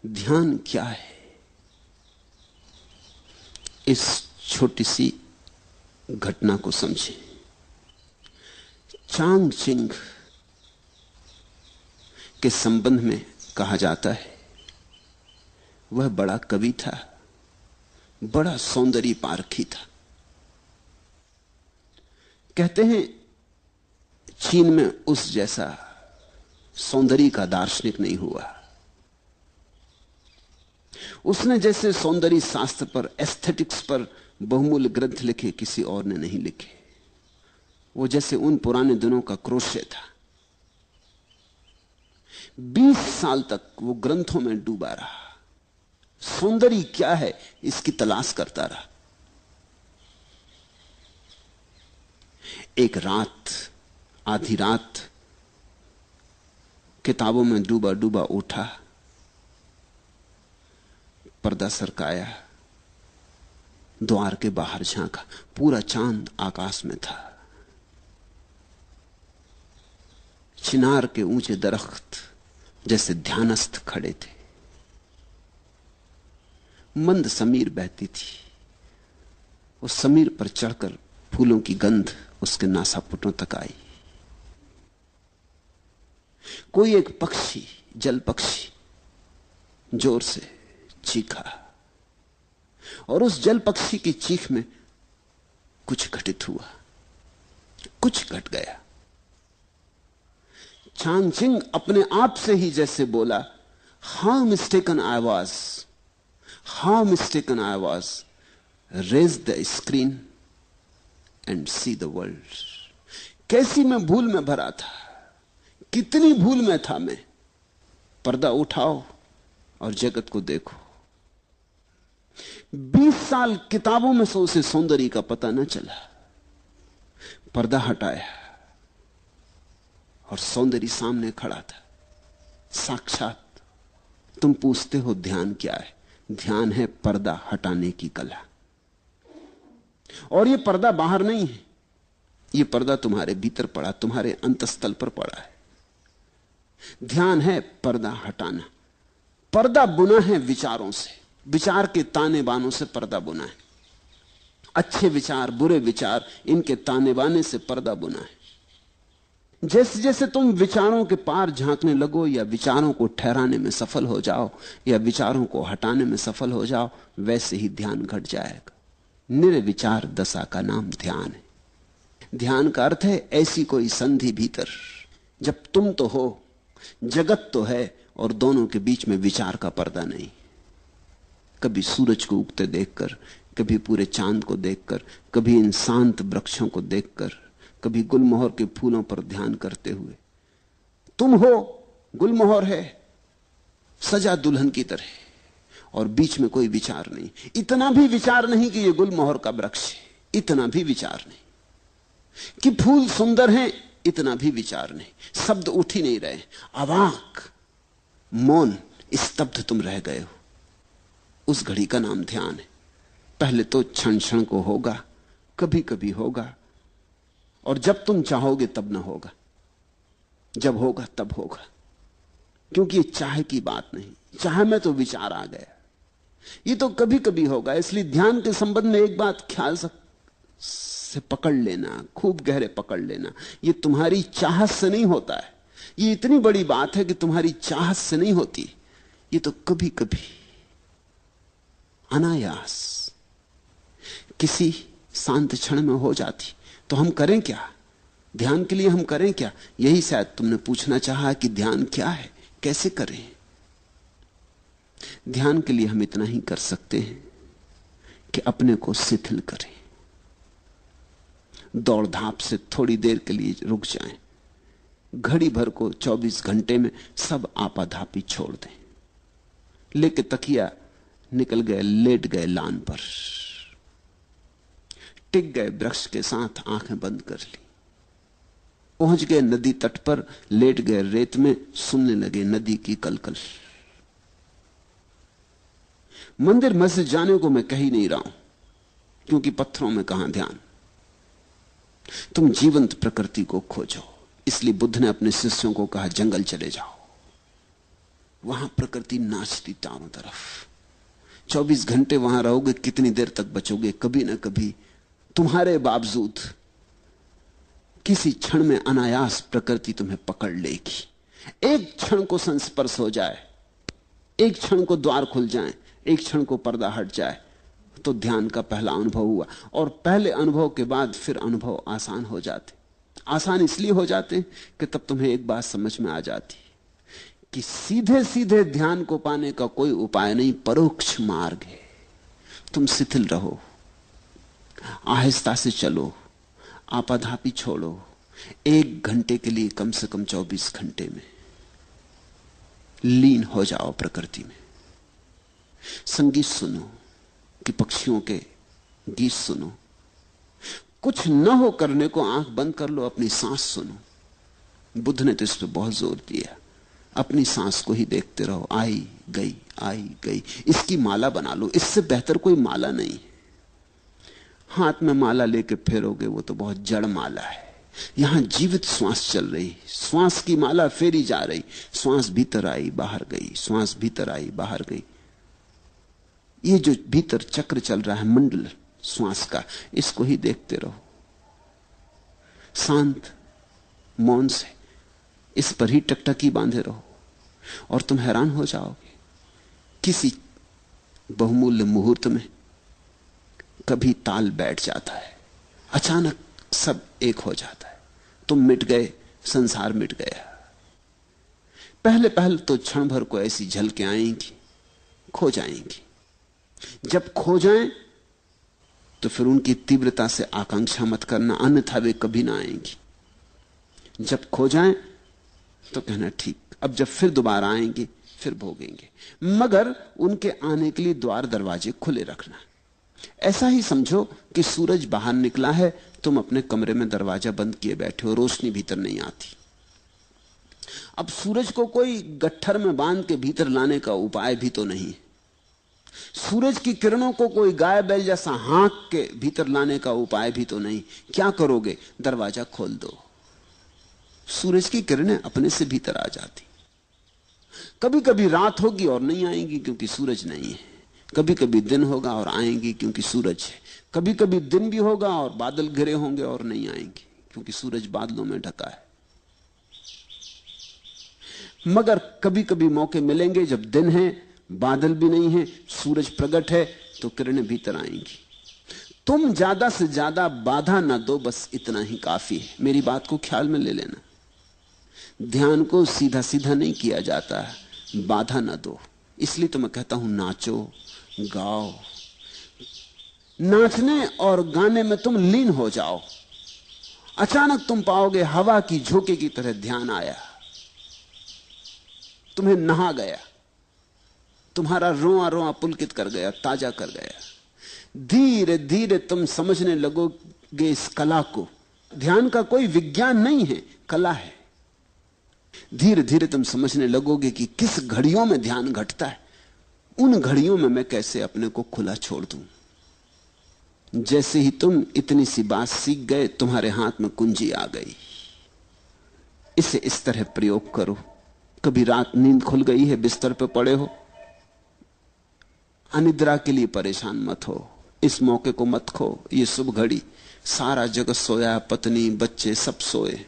ध्यान क्या है, इस छोटी सी घटना को समझें। चांग चिंग के संबंध में कहा जाता है वह बड़ा कवि था, बड़ा सौंदर्य पारखी था। कहते हैं चीन में उस जैसा सौंदर्य का दार्शनिक नहीं हुआ। उसने जैसे सौंदर्य शास्त्र पर, एस्थेटिक्स पर बहुमूल्य ग्रंथ लिखे किसी और ने नहीं लिखे। वो जैसे उन पुराने दिनों का क्रोशे था। 20 साल तक वो ग्रंथों में डूबा रहा, सौंदर्य क्या है इसकी तलाश करता रहा। एक रात, आधी रात, किताबों में डूबा डूबा उठा, पर्दा सरकाया, द्वार के बाहर झांका, पूरा चांद आकाश में था। चिनार के ऊंचे दरख्त जैसे ध्यानस्थ खड़े थे। मंद समीर बहती थी। उस समीर पर चढ़कर फूलों की गंध उसके नासापुटों तक आई। कोई एक पक्षी, जल पक्षी, जोर से चीखा और उस जल पक्षी की चीख में कुछ घटित हुआ, कुछ घट गया। चांग चिंग अपने आप से ही जैसे बोला, how mistaken I was, how mistaken I was, raise the screen and see the world. कैसी मैं भूल में भरा था, कितनी भूल में था मैं। पर्दा उठाओ और जगत को देखो। 20 साल किताबों में से उसे सौंदर्य का पता न चला। पर्दा हटाया और सौंदर्य सामने खड़ा था, साक्षात। तुम पूछते हो ध्यान क्या है? ध्यान है पर्दा हटाने की कला। और यह पर्दा बाहर नहीं है, यह पर्दा तुम्हारे भीतर पड़ा, तुम्हारे अंतस्थल पर पड़ा है। ध्यान है पर्दा हटाना। पर्दा बुना है विचारों से, विचार के ताने बानों से पर्दा बुना है। अच्छे विचार, बुरे विचार, इनके ताने बाने से पर्दा बुना है। जैसे जैसे तुम विचारों के पार झांकने लगो, या विचारों को ठहराने में सफल हो जाओ, या विचारों को हटाने में सफल हो जाओ, वैसे ही ध्यान घट जाएगा। निर्विचार दशा का नाम ध्यान है। ध्यान का अर्थ है ऐसी कोई संधि भीतर, जब तुम तो हो, जगत तो है, और दोनों के बीच में विचार का पर्दा नहीं। कभी सूरज को उगते देखकर, कभी पूरे चांद को देखकर, कभी इन शांत वृक्षों को देखकर, कभी गुलमोहर के फूलों पर ध्यान करते हुए। तुम हो, गुलमोहर है, सजा दुल्हन की तरह, और बीच में कोई विचार नहीं। इतना भी विचार नहीं कि यह गुलमोहर का वृक्ष है, इतना भी विचार नहीं। कि फूल सुंदर हैं, इतना भी विचार नहीं। शब्द उठ ही नहीं रहे, अवाक, मौन, स्तब्ध तुम रह गए हो। उस घड़ी का नाम ध्यान है। पहले तो क्षण क्षण को होगा, कभी कभी होगा, और जब तुम चाहोगे तब ना होगा, जब होगा तब होगा। क्योंकि ये चाह की बात नहीं, चाह में तो विचार आ गया। ये तो कभी कभी होगा। इसलिए ध्यान के संबंध में एक बात ख्याल से पकड़ लेना, खूब गहरे पकड़ लेना, ये तुम्हारी चाहत से नहीं होता है। ये इतनी बड़ी बात है कि तुम्हारी चाहत से नहीं होती, ये तो कभी कभी अनायास किसी शांत क्षण में हो जाती। तो हम करें क्या? ध्यान के लिए हम करें क्या? यही शायद तुमने पूछना चाहा कि ध्यान क्या है, कैसे करें। ध्यान के लिए हम इतना ही कर सकते हैं कि अपने को शिथिल करें, दौड़ धाप से थोड़ी देर के लिए रुक जाएं, घड़ी भर को 24 घंटे में सब आपाधापी छोड़ दें। लेके तकिया निकल गए, लेट गए लान पर, टिक गए वृक्ष के साथ, आंखें बंद कर ली, पहुंच गए नदी तट पर, लेट गए रेत में, सुनने लगे नदी की कलकल। मंदिर मस्जिद जाने को मैं कह ही नहीं रहा हूं, क्योंकि पत्थरों में कहां ध्यान। तुम जीवंत प्रकृति को खोजो। इसलिए बुद्ध ने अपने शिष्यों को कहा, जंगल चले जाओ, वहां प्रकृति नाचती चारों तरफ। 24 घंटे वहां रहोगे, कितनी देर तक बचोगे? कभी ना कभी तुम्हारे बावजूद किसी क्षण में अनायास प्रकृति तुम्हें पकड़ लेगी। एक क्षण को संस्पर्श हो जाए, एक क्षण को द्वार खुल जाए, एक क्षण को पर्दा हट जाए, तो ध्यान का पहला अनुभव हुआ। और पहले अनुभव के बाद फिर अनुभव आसान हो जाते। आसान इसलिए हो जाते कि तब तुम्हें एक बात समझ में आ जाती कि सीधे सीधे ध्यान को पाने का कोई उपाय नहीं, परोक्ष मार्ग है। तुम शिथिल रहो, आहिस्ता से चलो, आपाधापी छोड़ो। 1 घंटे के लिए कम से कम 24 घंटे में लीन हो जाओ प्रकृति में। संगीत सुनो कि पक्षियों के गीत सुनो। कुछ न हो करने को आंख बंद कर लो, अपनी सांस सुनो। बुद्ध ने तो इस पर बहुत जोर दिया। अपनी सांस को ही देखते रहो, आई गई आई गई। इसकी माला बना लो, इससे बेहतर कोई माला नहीं है। हाथ में माला लेके फेरोगे वो तो बहुत जड़ माला है। यहां जीवित श्वास चल रही, श्वास की माला फेरी जा रही। श्वास भीतर आई बाहर गई, श्वास भीतर आई बाहर गई। ये जो भीतर चक्र चल रहा है मंडल श्वास का, इसको ही देखते रहो शांत मौन से। इस पर ही टकटकी बांधे रहो और तुम हैरान हो जाओगे। किसी बहुमूल्य मुहूर्त में कभी ताल बैठ जाता है, अचानक सब एक हो जाता है। तुम मिट गए, संसार मिट गया। पहले पहले तो क्षण भर को ऐसी झलकें आएंगी, खो जाएंगी। जब खो जाएं तो फिर उनकी तीव्रता से आकांक्षा मत करना, अन्यथा वे कभी ना आएंगी। जब खो जाएं तो कहना ठीक, अब जब फिर दोबारा आएंगी फिर भोगेंगे। मगर उनके आने के लिए द्वार दरवाजे खुले रखना। ऐसा ही समझो कि सूरज बाहर निकला है, तुम अपने कमरे में दरवाजा बंद किए बैठे हो, रोशनी भीतर नहीं आती। अब सूरज को कोई गट्ठर में बांध के भीतर लाने का उपाय भी तो नहीं। सूरज की किरणों को कोई गाय बैल जैसा हाँक के भीतर लाने का उपाय भी तो नहीं। क्या करोगे? दरवाजा खोल दो, सूरज की किरणें अपने से भीतर आ जाती। कभी कभी रात होगी और नहीं आएंगी क्योंकि सूरज नहीं है। कभी कभी दिन होगा और आएंगी क्योंकि सूरज है। कभी कभी दिन भी होगा और बादल घिरे होंगे और नहीं आएंगे क्योंकि सूरज बादलों में ढका है। मगर कभी कभी मौके मिलेंगे जब दिन है, बादल भी नहीं है, सूरज प्रकट है, तो किरणें भीतर आएंगी। तुम ज्यादा से ज्यादा बाधा ना दो, बस इतना ही काफी है। मेरी बात को ख्याल में ले लेना। ध्यान को सीधा सीधा नहीं किया जाता, बाधा ना दो। इसलिए तो मैं कहता हूं नाचो गाओ। नाचने और गाने में तुम लीन हो जाओ। अचानक तुम पाओगे हवा की झोंके की तरह ध्यान आया, तुम्हें नहा गया, तुम्हारा रोआ रोआ पुलकित कर गया, ताजा कर गया। धीरे धीरे तुम समझने लगोगे इस कला को। ध्यान का कोई विज्ञान नहीं है, कला है। धीरे धीरे तुम समझने लगोगे कि किस घड़ियों में ध्यान घटता है। उन घड़ियों में मैं कैसे अपने को खुला छोड़ दूं। जैसे ही तुम इतनी सी बात सीख गए, तुम्हारे हाथ में कुंजी आ गई। इसे इस तरह प्रयोग करो। कभी रात नींद खुल गई है, बिस्तर पर पड़े हो, अनिद्रा के लिए परेशान मत हो। इस मौके को मत खो। ये शुभ घड़ी, सारा जगत सोया, पत्नी बच्चे सब सोए,